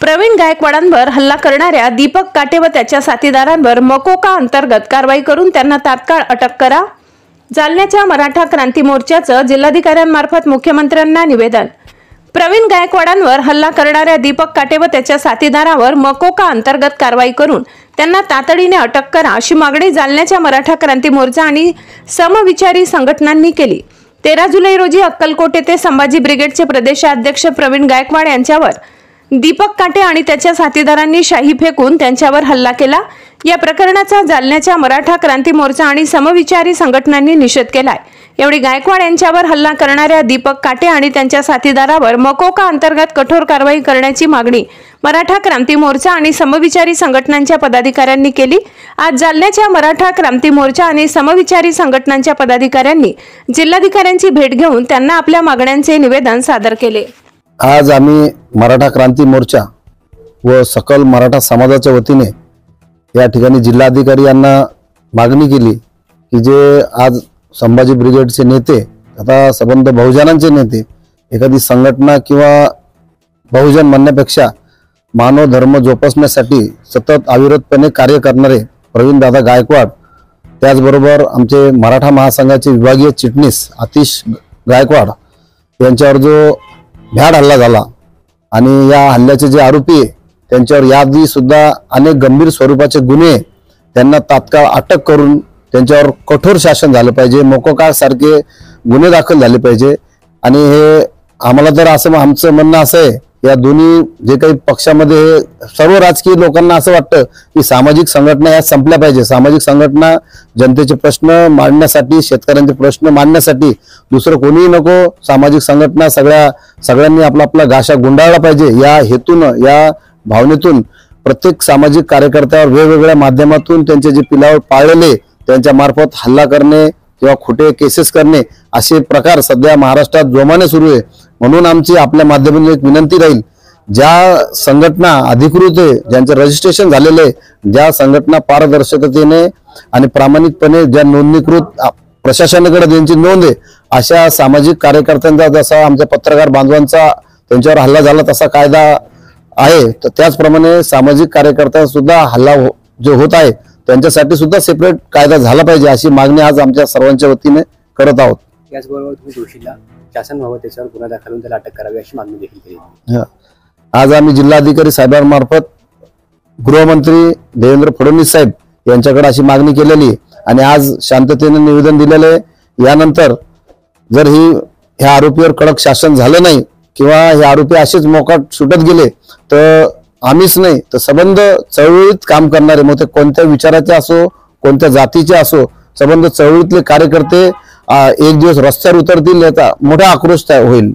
प्रवीण गायकवाडांवर हल्ला करणाऱ्या दीपक काटे व त्याच्या साथीदारांवर मकोका अंतर्गत कारवाई करून त्यांना तात्काळ अटक करा। जालन्याच्या मराठा क्रांती मोर्चाचं जिल्हाधिकाऱ्यांमार्फत मुख्यमंत्र्यांना निवेदन। प्रवीण गायकवाडांवर हल्ला करणाऱ्या दीपक काटे व त्याच्या साथीदारांवर मकोका अंतर्गत कारवाई करून त्यांना तातडीने अटक करा अशी मागणी जालन्याच्या मराठा क्रांती मोर्चा आणि समविचारी संघटनांनी केली। 13 जुलै रोजी अक्कलकोट येथे संभाजी ब्रिगेडचे प्रदेशाध्यक्ष प्रवीण गायकवाड यांच्यावर दीपक काटे आणि त्याच्या साथीदारांनी शाई फेकून त्यांच्यावर हल्ला केला। या प्रकरणाचा जालन्याच्या मराठा क्रांती मोर्चा आणि समविचारी संघटनांनी निषेध केलाय। एवढी गायकवाड यांच्यावर हल्ला करणाऱ्या दीपक काटे आणि त्यांच्या साथीदारावर मकोका अंतर्गत कठोर कारवाई करण्याची मागणी मराठा क्रांती मोर्चा आणि समविचारी संघटनांच्या पदाधिकाऱ्यांनी केली। आज जालन्याच्या मराठा क्रांती मोर्चा आणि समविचारी संघटनांच्या पदाधिकाऱ्यांनी जिल्हाधिकाऱ्यांची भेट घेऊन त्यांना आपल्या मागण्यांचे निवेदन सादर केले। आज आम्ही मराठा क्रांती मोर्चा व सकल मराठा समाजाच्या वतीने या ठिकाणी जिल्हाधिकारी यांना मागणी केली की जे आज संभाजी ब्रिगेडचे नेते आता संबंध बहुजनांचे नेते एखादी संघटना किंवा बहुजन म्हणण्यापेक्षा मानव धर्म जोपासण्यासाठी सतत अविरतपणे कार्य करणारे प्रवीण दादा गायकवाड, त्याचबरोबर आमचे मराठा महासंघाचे विभागीय चिटणीस आतिश गायकवाड यांच्यावर जो भ्याड हल्ला झाला आणि या हल्ल्याचे जे आरोपी आहे त्यांच्यावर याआधी सुद्धा अनेक गंभीर स्वरूपाचे गुन्हे, त्यांना तात्काळ अटक करून त्यांच्यावर कठोर शासन झालं पाहिजे, मोकोका सारखे गुन्हे दाखल झाले पाहिजे। आणि हे आम्हाला तर असं आमचं म्हणणं असं आहे, या दोन्ही जे काही पक्षामध्ये सर्व राजकीय लोकांना असं वाटतं की सामाजिक संघटना या संपल्या पाहिजे। सामाजिक संघटना जनतेचे प्रश्न मांडण्यासाठी, शेतकऱ्यांचे प्रश्न मांडण्यासाठी दुसरं कोणीही नको, सामाजिक संघटना सगळ्यांनी आपला आपला घाशा गुंडाळला पाहिजे या हेतून, या भावनेतून प्रत्येक सामाजिक कार्यकर्त्यावर वेगवेगळ्या माध्यमातून त्यांचे जे पिलावर पाळलेले त्यांच्या मार्फत हल्ला करणे किंवा खोटे केसेस करणे असे प्रकार सध्या महाराष्ट्रात जोमाने सुरू आहे। म्हणून आमची आपल्या माध्यमातून एक विनंती राहील, ज्या संघटना अधिकृत आहे, ज्यांचे रजिस्ट्रेशन झालेले आहे, ज्या संघटना पारदर्शकतेने आणि प्रामाणिकपणे ज्या नोंदणीकृत प्रशासनाकडे त्यांची नोंद आहे, अशा सामाजिक कार्यकर्त्यांचा जसा आमच्या पत्रकार बांधवांचा त्यांच्यावर हल्ला झाला तसा कायदा आहे, तर त्याचप्रमाणे सामाजिक कार्यकर्त्यांचा सुद्धा हल्ला जो होत आहे त्यांच्यासाठी सुद्धा सेपरेट कायदा झाला पाहिजे अशी मागणी आज आमच्या सर्वांच्या वतीने करत आहोत। याचबरोबर तुम्ही दोषीला शासन व्हावं, त्याच्यावर गुन्हा दाखल होऊन त्याला अटक करावी अशी मागणी देखील केली। आज आम्ही जिल्हाधिकारी साहेबांमार्फत गृहमंत्री देवेंद्र फडणवीस साहेब यांच्याकडे अशी मागणी केलेली आणि आज शांततेने निवेदन दिलेले आहे। यानंतर जर ह्या आरोपीवर कडक शासन झालं नाही किंवा हे आरोपी असेच मोकाट सुटत गेले तर आम्हीच नाही तर संबंध चळवळीत काम करणारे, मग ते कोणत्या विचाराचे असो, कोणत्या जातीचे असो, संबंध चळवळीतले कार्यकर्ते एक दिवस रस्त्यावर उतरतील याचा मोठा आक्रोश होईल।